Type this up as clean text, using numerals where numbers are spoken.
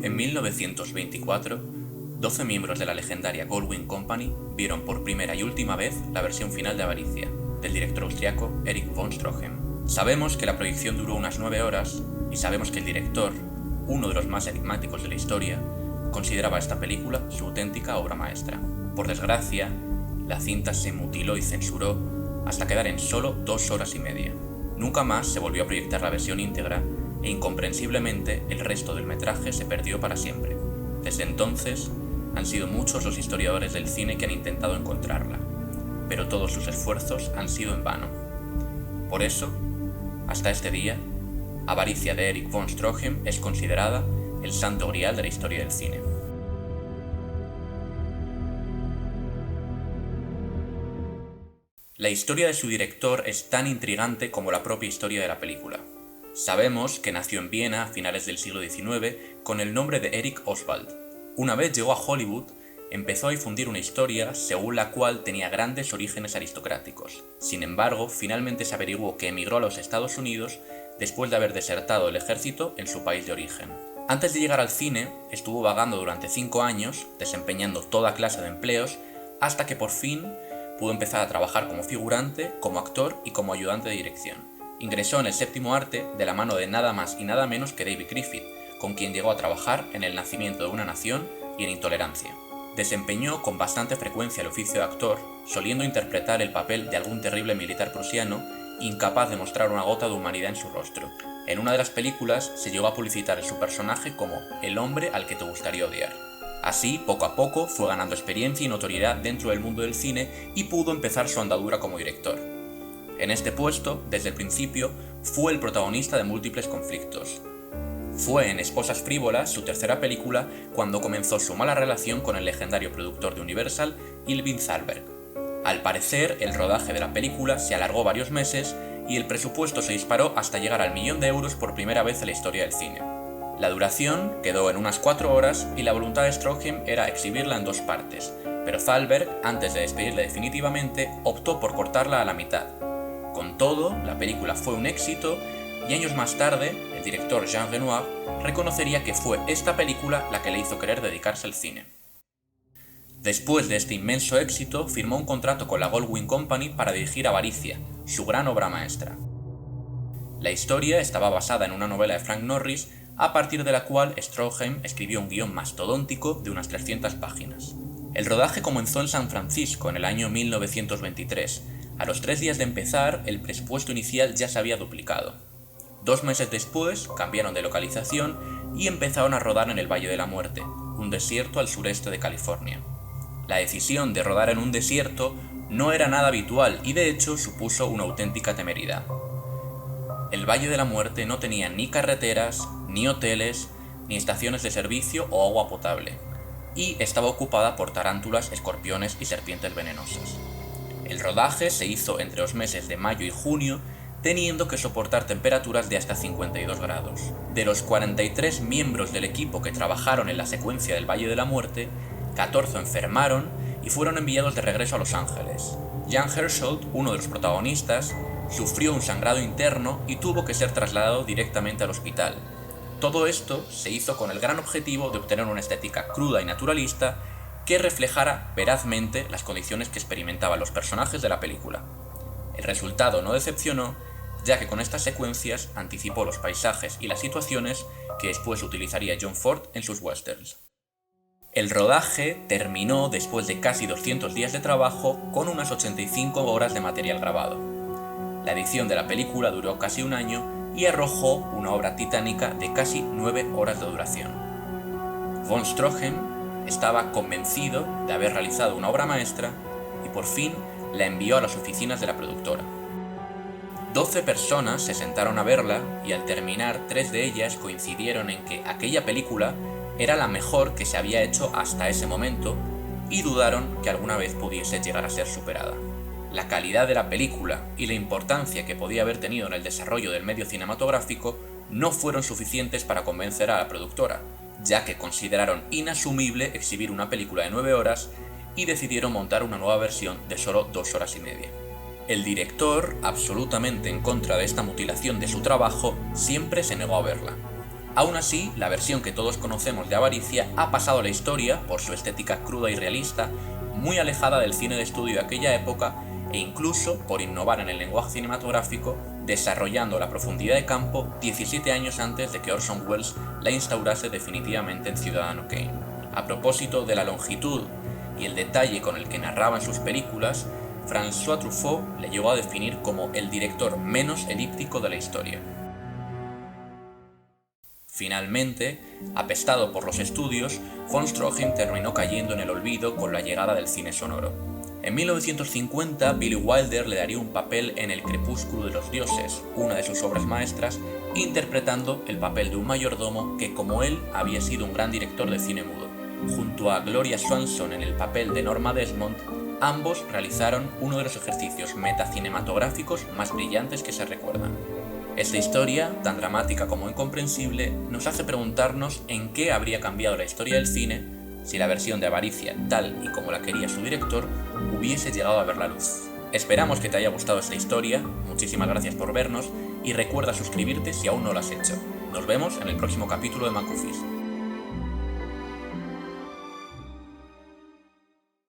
En 1924, 12 miembros de la legendaria Goldwyn Company vieron por primera y última vez la versión final de Avaricia, del director austriaco Erich von Stroheim. Sabemos que la proyección duró unas 9 horas y sabemos que el director, uno de los más enigmáticos de la historia, consideraba esta película su auténtica obra maestra. Por desgracia, la cinta se mutiló y censuró hasta quedar en solo 2 horas y media. Nunca más se volvió a proyectar la versión íntegra e incomprensiblemente el resto del metraje se perdió para siempre. Desde entonces, han sido muchos los historiadores del cine que han intentado encontrarla, pero todos sus esfuerzos han sido en vano. Por eso, hasta este día, Avaricia de Erich von Stroheim es considerada el santo grial de la historia del cine. La historia de su director es tan intrigante como la propia historia de la película. Sabemos que nació en Viena a finales del siglo XIX con el nombre de Erich Oswald. Una vez llegó a Hollywood, empezó a difundir una historia según la cual tenía grandes orígenes aristocráticos. Sin embargo, finalmente se averiguó que emigró a los Estados Unidos después de haber desertado el ejército en su país de origen. Antes de llegar al cine, estuvo vagando durante 5 años, desempeñando toda clase de empleos, hasta que por fin pudo empezar a trabajar como figurante, como actor y como ayudante de dirección. Ingresó en el séptimo arte de la mano de nada más y nada menos que David Griffith, con quien llegó a trabajar en El nacimiento de una nación y en Intolerancia. Desempeñó con bastante frecuencia el oficio de actor, soliendo interpretar el papel de algún terrible militar prusiano, incapaz de mostrar una gota de humanidad en su rostro. En una de las películas se llegó a publicitar su personaje como el hombre al que te gustaría odiar. Así, poco a poco, fue ganando experiencia y notoriedad dentro del mundo del cine y pudo empezar su andadura como director. En este puesto, desde el principio, fue el protagonista de múltiples conflictos. Fue en Esposas frívolas, su tercera película, cuando comenzó su mala relación con el legendario productor de Universal, Irving Thalberg. Al parecer, el rodaje de la película se alargó varios meses y el presupuesto se disparó hasta llegar al 1.000.000 de euros por primera vez en la historia del cine. La duración quedó en unas 4 horas y la voluntad de Stroheim era exhibirla en 2 partes, pero Thalberg, antes de despedirle definitivamente, optó por cortarla a la mitad. Con todo, la película fue un éxito y años más tarde, el director Jean Renoir reconocería que fue esta película la que le hizo querer dedicarse al cine. Después de este inmenso éxito, firmó un contrato con la Goldwyn Company para dirigir Avaricia, su gran obra maestra. La historia estaba basada en una novela de Frank Norris, a partir de la cual Stroheim escribió un guión mastodóntico de unas 300 páginas. El rodaje comenzó en San Francisco en el año 1923. A los 3 días de empezar, el presupuesto inicial ya se había duplicado. 2 meses después, cambiaron de localización y empezaron a rodar en el Valle de la Muerte, un desierto al sureste de California. La decisión de rodar en un desierto no era nada habitual y de hecho supuso una auténtica temeridad. El Valle de la Muerte no tenía ni carreteras, ni hoteles, ni estaciones de servicio o agua potable, y estaba ocupada por tarántulas, escorpiones y serpientes venenosas. El rodaje se hizo entre los meses de mayo y junio, teniendo que soportar temperaturas de hasta 52 grados. De los 43 miembros del equipo que trabajaron en la secuencia del Valle de la Muerte, 14 enfermaron y fueron enviados de regreso a Los Ángeles. Jan Herschel, uno de los protagonistas, sufrió un sangrado interno y tuvo que ser trasladado directamente al hospital. Todo esto se hizo con el gran objetivo de obtener una estética cruda y naturalista que reflejara verazmente las condiciones que experimentaban los personajes de la película. El resultado no decepcionó, ya que con estas secuencias anticipó los paisajes y las situaciones que después utilizaría John Ford en sus westerns. El rodaje terminó después de casi 200 días de trabajo con unas 85 horas de material grabado. La edición de la película duró casi un año y arrojó una obra titánica de casi 9 horas de duración. Von Stroheim estaba convencido de haber realizado una obra maestra y por fin la envió a las oficinas de la productora. 12 personas se sentaron a verla y al terminar 3 de ellas coincidieron en que aquella película era la mejor que se había hecho hasta ese momento y dudaron que alguna vez pudiese llegar a ser superada. La calidad de la película y la importancia que podía haber tenido en el desarrollo del medio cinematográfico no fueron suficientes para convencer a la productora, ya que consideraron inasumible exhibir una película de 9 horas y decidieron montar una nueva versión de solo 2 horas y media. El director, absolutamente en contra de esta mutilación de su trabajo, siempre se negó a verla. Aún así, la versión que todos conocemos de Avaricia ha pasado a la historia por su estética cruda y realista, muy alejada del cine de estudio de aquella época e incluso por innovar en el lenguaje cinematográfico, desarrollando la profundidad de campo 17 años antes de que Orson Welles la instaurase definitivamente en Ciudadano Kane. A propósito de la longitud y el detalle con el que narraba en sus películas, François Truffaut le llegó a definir como el director menos elíptico de la historia. Finalmente, apestado por los estudios, von Stroheim terminó cayendo en el olvido con la llegada del cine sonoro. En 1950, Billy Wilder le daría un papel en El crepúsculo de los dioses, una de sus obras maestras, interpretando el papel de un mayordomo que, como él, había sido un gran director de cine mudo. Junto a Gloria Swanson en el papel de Norma Desmond, ambos realizaron uno de los ejercicios metacinematográficos más brillantes que se recuerdan. Esta historia, tan dramática como incomprensible, nos hace preguntarnos en qué habría cambiado la historia del cine si la versión de Avaricia, tal y como la quería su director, hubiese llegado a ver la luz. Esperamos que te haya gustado esta historia, muchísimas gracias por vernos y recuerda suscribirte si aún no lo has hecho. Nos vemos en el próximo capítulo de McGuffies.